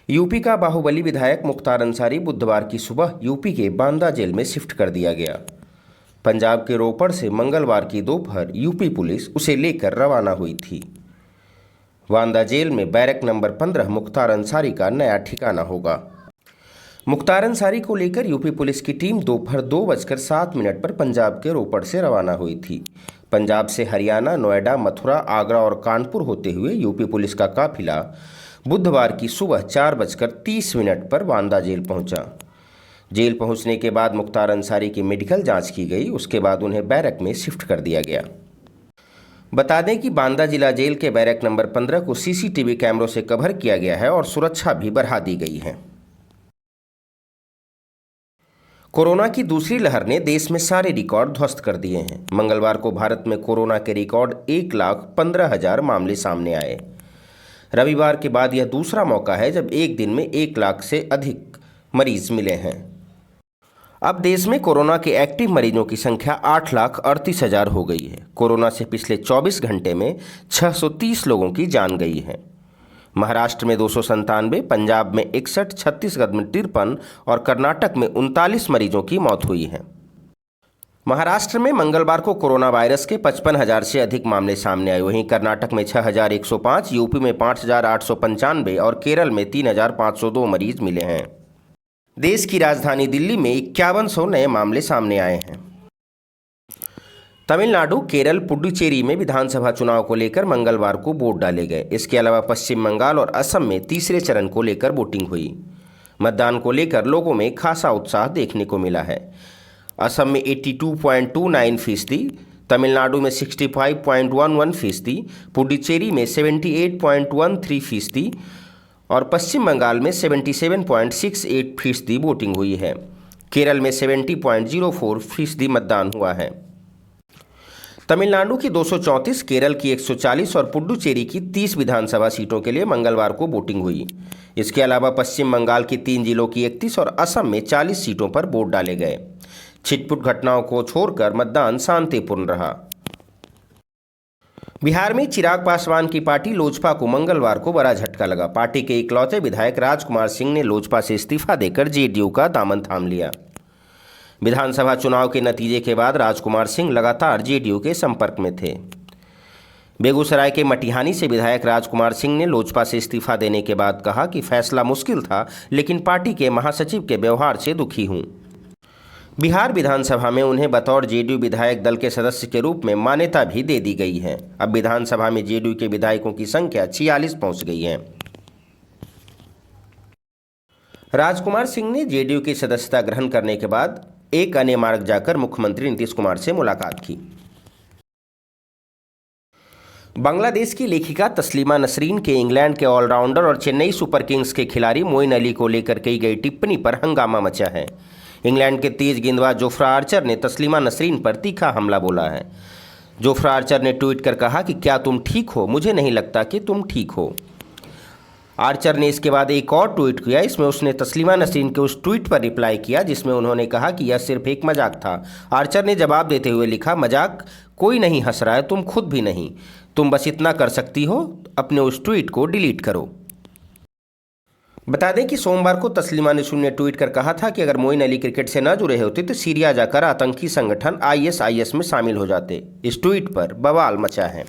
UP का बाहुबली विधायक मुख्तार अंसारी बुधवार की सुबह यूपी के बांदा जेल में शिफ्ट कर दिया गया। पंजाब के रोपड़ से मंगलवार की दोपहर यूपी पुलिस उसे लेकर रवाना हुई थी। बांदा जेल में बैरक नंबर 15 मुख्तार अंसारी का नया ठिकाना होगा। मुख्तार अंसारी को लेकर यूपी पुलिस की टीम दोपहर 2:07 पर पंजाब के रोपड़ से रवाना हुई थी। पंजाब से हरियाणा, नोएडा, मथुरा, आगरा और कानपुर होते हुए यूपी पुलिस का काफिला बुधवार की सुबह 4:30 पर बांदा जेल पहुंचा। जेल पहुंचने के बाद मुख्तार अंसारी की मेडिकल जांच की गई। उसके बाद उन्हें बैरक में शिफ्ट कर दिया गया। बता दें कि बांदा जिला जेल के बैरक नंबर 15 को सीसीटीवी कैमरों से कवर किया गया है और सुरक्षा भी बढ़ा दी गई है। कोरोना की दूसरी लहर ने देश में सारे रिकॉर्ड ध्वस्त कर दिए हैं। मंगलवार को भारत में कोरोना के रिकॉर्ड 1,15,000 मामले सामने आए। रविवार के बाद यह दूसरा मौका है जब एक दिन में 1 लाख से अधिक मरीज मिले हैं। अब देश में कोरोना के एक्टिव मरीजों की संख्या 8,38,000 हो गई है। कोरोना से पिछले 24 घंटे में 630 लोगों की जान गई है। महाराष्ट्र में 297, पंजाब में 61, छत्तीसगढ़ में 53 और कर्नाटक में 39 मरीजों की मौत हुई है। महाराष्ट्र में मंगलवार को कोरोना वायरस के 55,000 से अधिक मामले सामने आए। वहीं कर्नाटक में 6,105, यूपी में 5,895 और केरल में 3,502 मरीज मिले हैं। देश की राजधानी दिल्ली में 5100 नए मामले सामने आए हैं। तमिलनाडु, केरल, पुडुचेरी में विधानसभा चुनाव को लेकर मंगलवार को वोट डाले गए। इसके अलावा पश्चिम बंगाल और असम में तीसरे चरण को लेकर वोटिंग हुई। मतदान को लेकर लोगों में खासा उत्साह देखने को मिला है। असम में 82.29%, तमिलनाडु में 65.11%, पुडुचेरी में 78.13% और पश्चिम बंगाल में 77.68% वोटिंग हुई है। केरल में 70.04% मतदान हुआ है। तमिलनाडु की 234, केरल की 140 और पुडुचेरी की 30 विधानसभा सीटों के लिए मंगलवार को वोटिंग हुई। इसके अलावा पश्चिम बंगाल की 3 जिलों की 31 और असम में 40 सीटों पर वोट डाले गए। छिटपुट घटनाओं को छोड़कर मतदान शांतिपूर्ण रहा। बिहार में चिराग पासवान की पार्टी लोजपा को मंगलवार को बड़ा झटका लगा। पार्टी के इकलौते विधायक राजकुमार सिंह ने लोजपा से इस्तीफा देकर जेडीयू का दामन थाम लिया। विधानसभा चुनाव के नतीजे के बाद राजकुमार सिंह लगातार जेडीयू के संपर्क में थे। बेगूसराय के मटिहानी से विधायक राजकुमार सिंह ने लोजपा से इस्तीफा देने के बाद कहा कि फैसला मुश्किल था, लेकिन पार्टी के महासचिव के व्यवहार से दुखी हूं। बिहार विधानसभा में उन्हें बतौर जेडीयू विधायक दल के सदस्य के रूप में मान्यता भी दे दी गई है। अब विधानसभा में जेडीयू के विधायकों की संख्या 46 पहुंच गई है। राजकुमार सिंह ने जेडीयू की सदस्यता ग्रहण करने के बाद एक अन्य मार्ग जाकर मुख्यमंत्री नीतीश कुमार से मुलाकात की। बांग्लादेश की लेखिका तस्लीमा नसरीन के इंग्लैंड के ऑलराउंडर और चेन्नई सुपर किंग्स के खिलाड़ी मोइन अली को लेकर की गई टिप्पणी पर हंगामा मचा है। इंग्लैंड के तेज गेंदबाज जोफ्रा आर्चर ने तस्लीमा नसरीन पर तीखा हमला बोला है। जोफ्रा आर्चर ने ट्वीट कर कहा कि क्या तुम ठीक हो? मुझे नहीं लगता कि तुम ठीक हो। आर्चर ने इसके बाद एक और ट्वीट किया। इसमें उसने तस्लीमा नसरीन के उस ट्वीट पर रिप्लाई किया जिसमें उन्होंने कहा कि यह सिर्फ एक मजाक था। आर्चर ने जवाब देते हुए लिखा, मजाक कोई नहीं हंस रहा है, तुम खुद भी नहीं। तुम बस इतना कर सकती हो, अपने उस ट्वीट को डिलीट करो। बता दें कि सोमवार को तस्लीमा नसरीन ने ट्वीट कर कहा था कि अगर मोइन अली क्रिकेट से न जुड़े होते तो सीरिया जाकर आतंकी संगठन ISIS में शामिल हो जाते। इस ट्वीट पर बवाल मचा है।